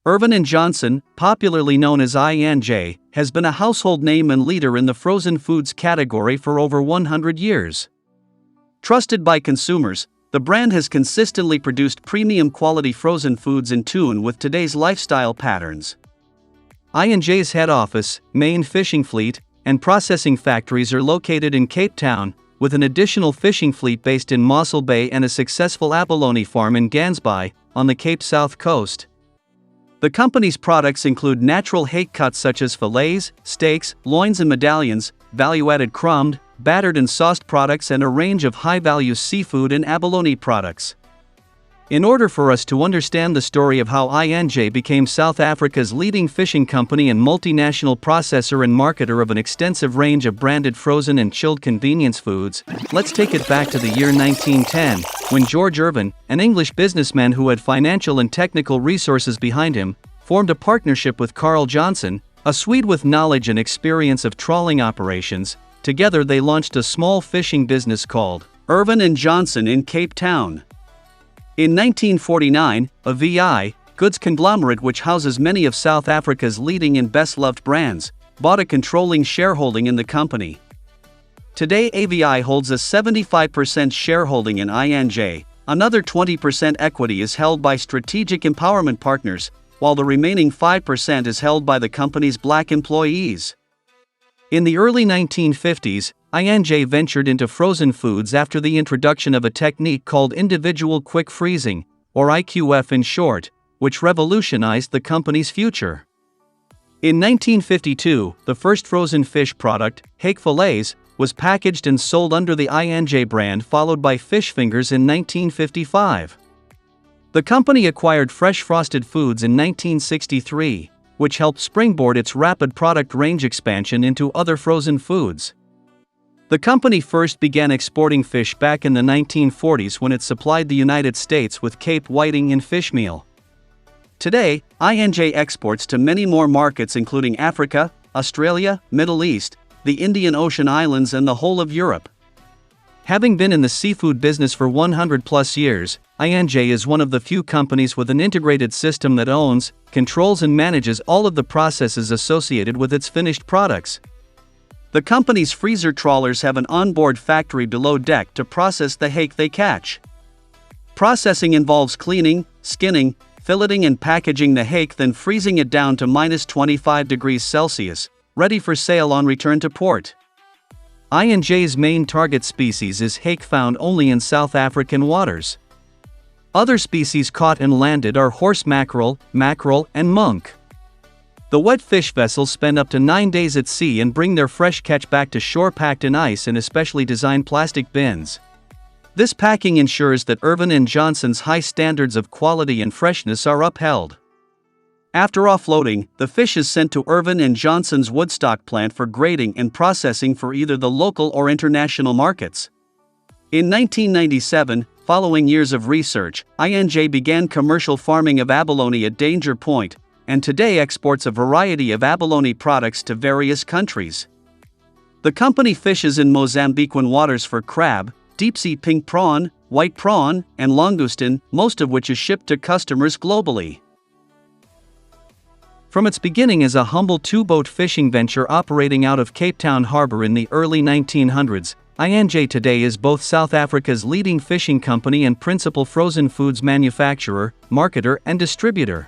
Irvin & Johnson, popularly known as I&J, has been a household name and leader in the frozen foods category for over 100 years. Trusted by consumers, the brand has consistently produced premium quality frozen foods in tune with today's lifestyle patterns. I&J's head office, main fishing fleet, and processing factories are located in Cape Town, with an additional fishing fleet based in Mossel Bay and a successful abalone farm in Gansby, on the Cape South Coast. The company's products include natural hake cuts such as fillets, steaks, loins and medallions, value-added crumbed, battered and sauced products and a range of high-value seafood and abalone products. In order for us to understand the story of how I&J became South Africa's leading fishing company and multinational processor and marketer of an extensive range of branded frozen and chilled convenience foods, let's take it back to the year 1910, when George Irvin, an English businessman who had financial and technical resources behind him, formed a partnership with Carl Johnson, a Swede with knowledge and experience of trawling operations. Together they launched a small fishing business called Irvin & Johnson in Cape Town. In 1949, a VI, goods conglomerate which houses many of South Africa's leading and best-loved brands, bought a controlling shareholding in the company. Today AVI holds a 75% shareholding in I&J, another 20% equity is held by Strategic Empowerment Partners, while the remaining 5% is held by the company's black employees. In the early 1950s, I&J ventured into frozen foods after the introduction of a technique called individual quick freezing, or IQF in short, which revolutionized the company's future. In 1952, the first frozen fish product, hake fillets, was packaged and sold under the I&J brand, followed by fish fingers in 1955. The company acquired Fresh Frosted Foods in 1963, which helped springboard its rapid product range expansion into other frozen foods. The company first began exporting fish back in the 1940s when it supplied the United States with Cape whiting and fish meal. Today, I&J exports to many more markets including Africa, Australia, Middle East, the Indian Ocean Islands and the whole of Europe. Having been in the seafood business for 100+ years, I&J is one of the few companies with an integrated system that owns, controls and manages all of the processes associated with its finished products. The company's freezer trawlers have an onboard factory below deck to process the hake they catch. Processing involves cleaning, skinning, filleting and packaging the hake, then freezing it down to -25°C, ready for sale on return to port. I&J's main target species is hake found only in South African waters. Other species caught and landed are horse mackerel, and monk. The wet fish vessels spend up to 9 days at sea and bring their fresh catch back to shore packed in ice and especially designed plastic bins. This packing ensures that Irvin & Johnson's high standards of quality and freshness are upheld. After offloading, the fish is sent to Irvin & Johnson's Woodstock plant for grading and processing for either the local or international markets. In 1997, following years of research, I&J began commercial farming of abalone at Danger Point, and today exports a variety of abalone products to various countries. The company fishes in Mozambican waters for crab, deep-sea pink prawn, white prawn, and langoustine, most of which is shipped to customers globally. From its beginning as a humble two-boat fishing venture operating out of Cape Town Harbor in the early 1900s, I&J today is both South Africa's leading fishing company and principal frozen foods manufacturer, marketer, and distributor.